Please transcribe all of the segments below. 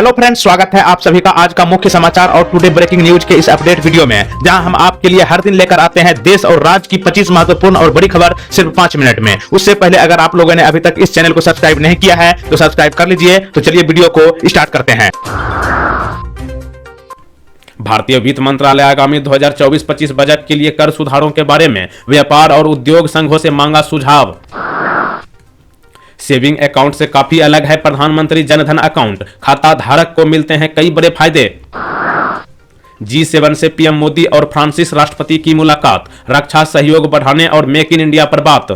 Hello friends, स्वागत है आप सभी का आज का मुख्य समाचार और टुडे ब्रेकिंग न्यूज के इस अपडेट वीडियो में, जहां हम आपके लिए हर दिन लेकर आते हैं देश और राज्य की 25 महत्वपूर्ण और बड़ी खबर सिर्फ 5 मिनट में। उससे पहले अगर आप लोगों ने अभी तक इस चैनल को सब्सक्राइब नहीं किया है तो सब्सक्राइब कर लीजिए। तो चलिए वीडियो को स्टार्ट करते हैं। भारतीय वित्त मंत्रालय आगामी 2024-25 बजट के लिए कर सुधारों के बारे में व्यापार और उद्योग संघों से मांगा सुझाव। सेविंग अकाउंट से काफी अलग है प्रधानमंत्री जनधन अकाउंट, खाता धारक को मिलते हैं कई बड़े फायदे। G7 से पीएम मोदी और फ्रांसीस राष्ट्रपति की मुलाकात, रक्षा सहयोग बढ़ाने और मेक इन इंडिया पर बात।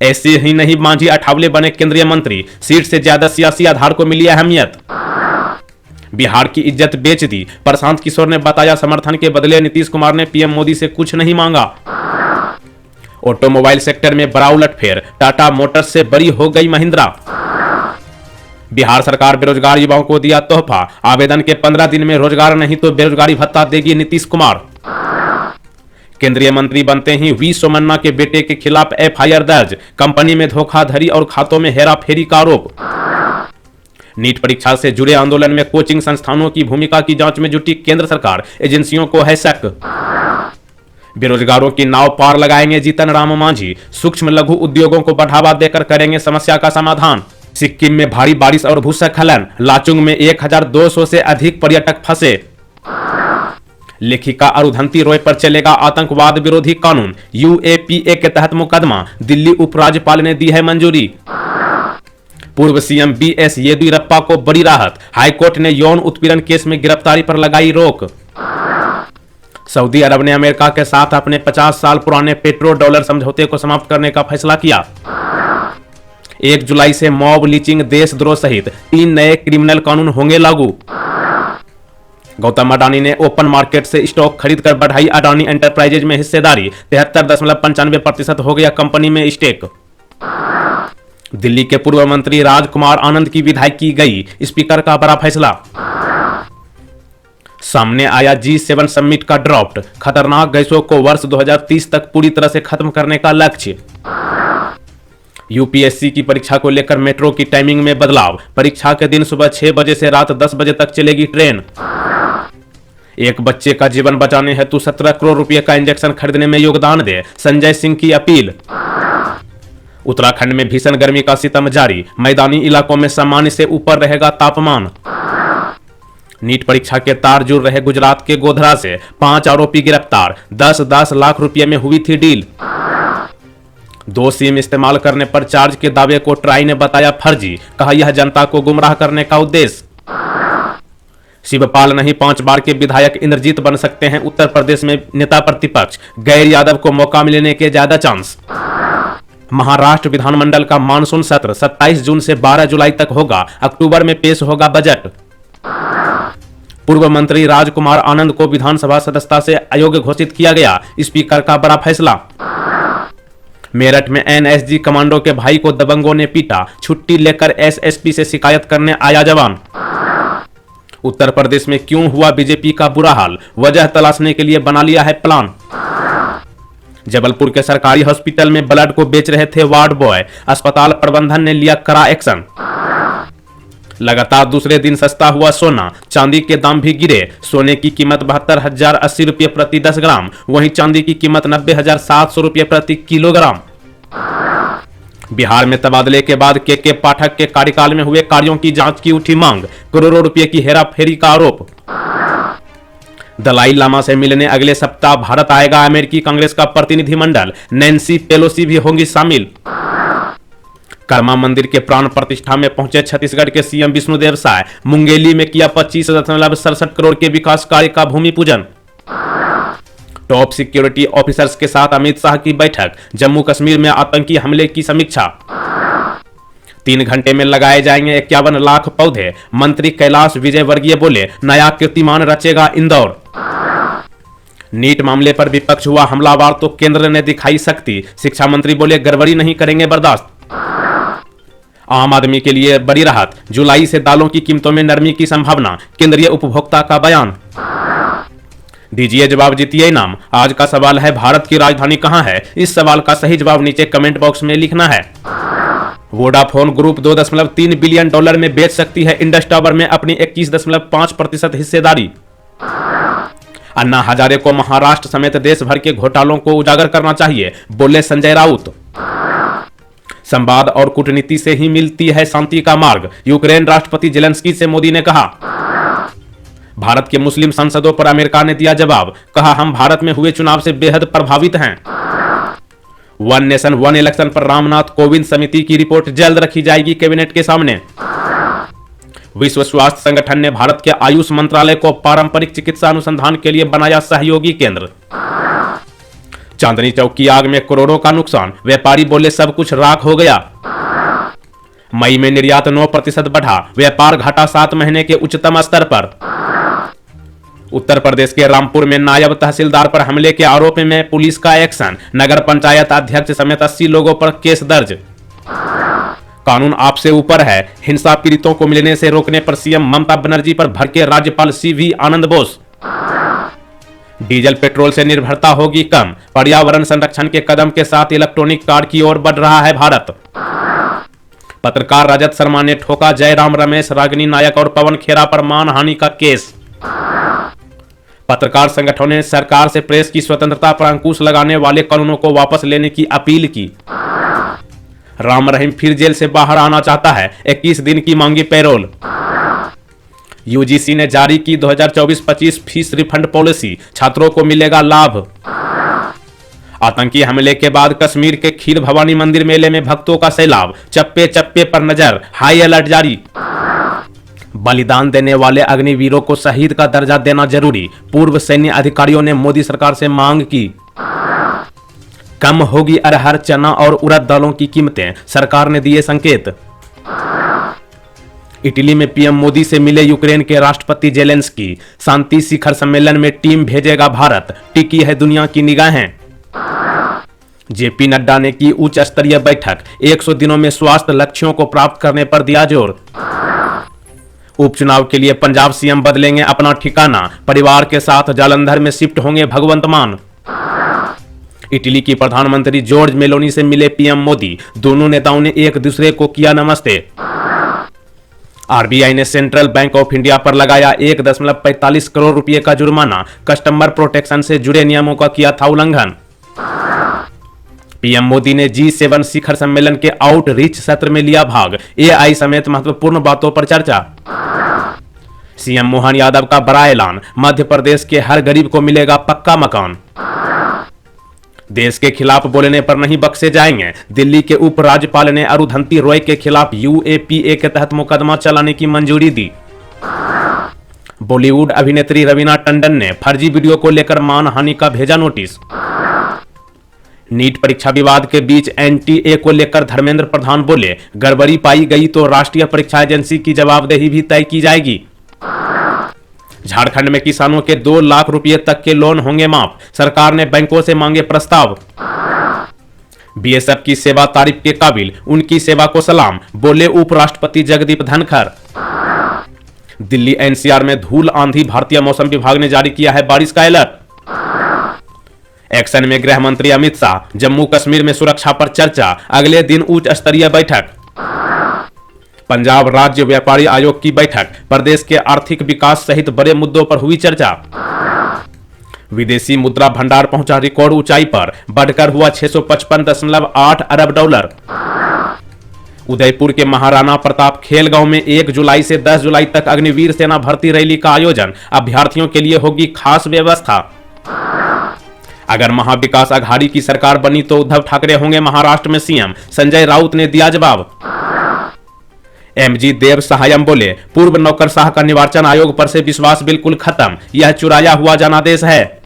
ऐसे ही नहीं, मांझी अठावले बने केंद्रीय मंत्री, सीट से ज्यादा सियासी आधार को मिली अहमियत। बिहार की इज्जत बेच दी, प्रशांत किशोर ने बताया समर्थन के बदले नीतीश कुमार ने पीएम मोदी से कुछ नहीं मांगा। ऑटोमोबाइल सेक्टर में बड़ा उलटफेर, टाटा मोटर्स से बरी हो गई महिंद्रा। बिहार सरकार बेरोजगार युवाओं को दिया तोहफा, आवेदन के 15 दिन में रोजगार नहीं तो बेरोजगारी भत्ता देगी नीतीश कुमार। केंद्रीय मंत्री बनते ही वी सोमन्ना के बेटे के खिलाफ एफआईआर दर्ज, कंपनी में धोखाधड़ी और खातों में हेराफेरी का आरोप। नीट परीक्षा से जुड़े आंदोलन में कोचिंग संस्थानों की भूमिका की जांच में जुटी केंद्र सरकार, एजेंसियों को है शक। बेरोजगारों की नाव पार लगाएंगे जीतन राम मांझी, सूक्ष्म लघु उद्योगों को बढ़ावा देकर करेंगे समस्या का समाधान। सिक्किम में भारी बारिश और भूस्खलन, लाचुंग में 1200 से अधिक पर्यटक फंसे। लेखिका अरुंधति रॉय पर चलेगा आतंकवाद विरोधी कानून, यूएपीए के तहत मुकदमा, दिल्ली उपराज्यपाल ने दी है मंजूरी। पूर्व सीएम बीएस येदियुरप्पा को बड़ी राहत, हाईकोर्ट ने यौन उत्पीड़न केस में गिरफ्तारी पर लगाई रोक। सऊदी अरब ने अमेरिका के साथ अपने 50 साल पुराने पेट्रो डॉलर समझौते को समाप्त करने का फैसला किया। 1 जुलाई से मॉब लिंचिंग, देशद्रोह सहित 3 नए क्रिमिनल कानून होंगे लागू। गौतम अडानी ने ओपन मार्केट से स्टॉक खरीदकर बढ़ाई अडानी एंटरप्राइजेज में हिस्सेदारी, 73.95% हो गया कंपनी में स्टेक। दिल्ली के पूर्व मंत्री राजकुमार आनंद की विदाई की गई, स्पीकर का बड़ा फैसला। सामने आया G7 समिट का ड्राफ्ट, खतरनाक गैसों को वर्ष 2030 तक पूरी तरह से खत्म करने का लक्ष्य। यूपीएससी की परीक्षा को लेकर मेट्रो की टाइमिंग में बदलाव, परीक्षा के दिन सुबह 6 बजे से रात 10 बजे तक चलेगी ट्रेन। एक बच्चे का जीवन बचाने हेतु 17 करोड़ रुपए का इंजेक्शन खरीदने में योगदान दे, संजय सिंह की अपील। उत्तराखंड में भीषण गर्मी का सितम जारी, मैदानी इलाकों में सामान्य से ऊपर रहेगा तापमान। नीट परीक्षा के तार जुड़ रहे गुजरात के गोधरा से 5 आरोपी गिरफ्तार, 10-10 लाख रुपए में हुई थी डील। 2 सिम इस्तेमाल करने पर चार्ज के दावे को ट्राई ने बताया फर्जी, कहा यह जनता को गुमराह करने का उद्देश्य। शिवपाल नहीं 5 बार के विधायक इंद्रजीत बन सकते हैं उत्तर प्रदेश में नेता प्रतिपक्ष, गैर यादव को मौका मिलने के ज्यादा चांस। महाराष्ट्र विधानमंडल का मानसून सत्र 27 जून से 12 जुलाई तक होगा, अक्टूबर में पेश होगा बजट। पूर्व मंत्री राजकुमार आनंद को विधानसभा सदस्यता से अयोग्य घोषित किया गया, स्पीकर का बड़ा फैसला। मेरठ में एनएसजी कमांडो के भाई को दबंगों ने पीटा, छुट्टी लेकर एसएसपी से शिकायत करने आया जवान। उत्तर प्रदेश में क्यों हुआ बीजेपी का बुरा हाल, वजह तलाशने के लिए बना लिया है प्लान। जबलपुर के सरकारी हॉस्पिटल में ब्लड को बेच रहे थे वार्ड बॉय, अस्पताल प्रबंधन ने लिया कड़ा एक्शन। लगातार दूसरे दिन सस्ता हुआ सोना, चांदी के दाम भी गिरे, सोने की कीमत 72,080 रुपये प्रति 10 ग्राम, वहीं चांदी की कीमत 90,700 रुपये प्रति किलोग्राम। बिहार में तबादले के बाद के पाठक के कार्यकाल में हुए कार्यों की जांच की उठी मांग, करोड़ों रुपए की हेराफेरी का आरोप। दलाई लामा से मिलने अगले सप्ताह भारत आएगा अमेरिकी कांग्रेस का प्रतिनिधिमंडल, नैन्सी पेलोसी भी होंगी शामिल। कर्मा मंदिर के प्राण प्रतिष्ठा में पहुंचे छत्तीसगढ़ के सीएम विष्णुदेव साय, मुंगेली में किया 25.67 करोड़ के विकास कार्य का भूमि पूजन। टॉप सिक्योरिटी ऑफिसर्स के साथ अमित शाह की बैठक, जम्मू कश्मीर में आतंकी हमले की समीक्षा। 3 घंटे में लगाए जाएंगे 51 लाख पौधे, मंत्री कैलाश विजयवर्गीय बोले नया कीर्तिमान रचेगा इंदौर। नीट मामले पर विपक्ष हुआ हमलावार तो केंद्र ने दिखाई शक्ति, शिक्षा मंत्री बोले गड़बड़ी नहीं करेंगे बर्दाश्त। आम आदमी के लिए बड़ी राहत, जुलाई से दालों की कीमतों में नरमी की संभावना, केंद्रीय उपभोक्ता का बयान। दीजिए जवाब जीतिए इनाम। आज का सवाल है, भारत की राजधानी कहां है? इस सवाल का सही जवाब नीचे कमेंट बॉक्स में लिखना है। वोडाफोन ग्रुप $2.3 बिलियन में बेच सकती है इंडस टावर में अपनी 21.5% हिस्सेदारी। अन्ना हजारे को महाराष्ट्र समेत देश भर के घोटालों को उजागर करना चाहिए, बोले संजय राउत। संवाद और कूटनीति से ही मिलती है शांति का मार्ग, यूक्रेन राष्ट्रपति जेलेंस्की से मोदी ने कहा। भारत के मुस्लिम सांसदों पर अमेरिका ने दिया जवाब, कहा हम भारत में हुए चुनाव से बेहद प्रभावित हैं। वन नेशन वन इलेक्शन पर रामनाथ कोविंद समिति की रिपोर्ट जल्द रखी जाएगी कैबिनेट के सामने। विश्व स्वास्थ्य संगठन ने भारत के आयुष मंत्रालय को पारंपरिक चिकित्सा अनुसंधान के लिए बनाया सहयोगी केंद्र। चांदनी चौक की आग में करोड़ों का नुकसान, व्यापारी बोले सब कुछ राख हो गया। मई में निर्यात 9% बढ़ा, व्यापार घाटा 7 महीने के उच्चतम स्तर पर। उत्तर प्रदेश के रामपुर में नायब तहसीलदार पर हमले के आरोप में पुलिस का एक्शन, नगर पंचायत अध्यक्ष समेत 80 लोगों पर केस दर्ज। कानून आपसे ऊपर है, हिंसा पीड़ितों को मिलने से रोकने पर सीएम ममता बनर्जी पर भड़के राज्यपाल सीवी आनंद बोस। डीजल पेट्रोल से निर्भरता होगी कम, पर्यावरण संरक्षण के कदम के साथ इलेक्ट्रॉनिक कार की ओर बढ़ रहा है भारत। पत्रकार रजत शर्मा ने ठोका जयराम रमेश, रागिनी नायक और पवन खेरा पर मानहानि का केस। पत्रकार संगठनों ने सरकार से प्रेस की स्वतंत्रता पर अंकुश लगाने वाले कानूनों को वापस लेने की अपील की। राम रहीम फिर जेल से बाहर आना चाहता है, 21 दिन की मांगी पैरोल। यूजीसी ने जारी की 2024-25 फीस रिफंड पॉलिसी, छात्रों को मिलेगा लाभ। आतंकी हमले के बाद कश्मीर के खीर भवानी मंदिर मेले में भक्तों का सैलाब, चप्पे चप्पे पर नजर, हाई अलर्ट जारी। बलिदान देने वाले अग्निवीरों को शहीद का दर्जा देना जरूरी, पूर्व सैन्य अधिकारियों ने मोदी सरकार से मांग की। कम होगी अरहर, चना और उड़द दालों की कीमतें, सरकार ने दिए संकेत। इटली में पीएम मोदी से मिले यूक्रेन के राष्ट्रपति जेलेंस्की, शांति शिखर सम्मेलन में टीम भेजेगा भारत, टिकी है दुनिया की निगाहें। जेपी नड्डा ने की उच्च स्तरीय बैठक, 100 दिनों में स्वास्थ्य लक्ष्यों को प्राप्त करने पर दिया जोर। उपचुनाव के लिए पंजाब सीएम बदलेंगे अपना ठिकाना, परिवार के साथ जालंधर में शिफ्ट होंगे भगवंत मान। इटली की प्रधानमंत्री जॉर्ज मेलोनी से मिले पीएम मोदी, दोनों नेताओं ने एक दूसरे को किया नमस्ते। आरबीआई ने सेंट्रल बैंक ऑफ इंडिया पर लगाया 1.45 करोड़ रुपए का जुर्माना, कस्टमर प्रोटेक्शन से जुड़े नियमों का किया था उल्लंघन। पीएम मोदी ने G7 शिखर सम्मेलन के आउटरीच सत्र में लिया भाग, एआई समेत महत्वपूर्ण बातों पर चर्चा। सीएम मोहन यादव का बड़ा ऐलान, मध्य प्रदेश के हर गरीब को मिलेगा पक्का मकान। देश के खिलाफ बोलने पर नहीं बख्शे जाएंगे, दिल्ली के उपराज्यपाल ने अरुंधति रॉय के खिलाफ यूएपीए के तहत मुकदमा चलाने की मंजूरी दी। बॉलीवुड अभिनेत्री रवीना टंडन ने फर्जी वीडियो को लेकर मानहानि का भेजा नोटिस। नीट परीक्षा विवाद के बीच एनटीए को लेकर धर्मेंद्र प्रधान बोले, गड़बड़ी पाई गई तो राष्ट्रीय परीक्षा एजेंसी की जवाबदेही भी तय की जाएगी। झारखंड में किसानों के 2 लाख रुपए तक के लोन होंगे माफ, सरकार ने बैंकों से मांगे प्रस्ताव। बीएसएफ की सेवा तारीफ के काबिल, उनकी सेवा को सलाम, बोले उपराष्ट्रपति जगदीप धनखड़। दिल्ली एनसीआर में धूल आंधी, भारतीय मौसम विभाग ने जारी किया है बारिश का अलर्ट। एक्शन में गृह मंत्री अमित शाह, जम्मू कश्मीर में सुरक्षा पर चर्चा, अगले दिन उच्च स्तरीय बैठक। पंजाब राज्य व्यापारी आयोग की बैठक, प्रदेश के आर्थिक विकास सहित बड़े मुद्दों पर हुई चर्चा। विदेशी मुद्रा भंडार पहुंचा रिकॉर्ड ऊंचाई पर, बढ़कर हुआ 655.8 अरब डॉलर। उदयपुर के महाराणा प्रताप खेल गांव में 1 जुलाई से 10 जुलाई तक अग्निवीर सेना भर्ती रैली का आयोजन, अभ्यर्थियों के लिए होगी खास व्यवस्था। अगर महाविकास आघाड़ी की सरकार बनी तो उद्धव ठाकरे होंगे महाराष्ट्र में सीएम, संजय राउत ने दिया जवाब। एमजी देव सहायम बोले, पूर्व नौकरशाह का निर्वाचन आयोग पर से विश्वास बिल्कुल खत्म, यह चुराया हुआ जनादेश है।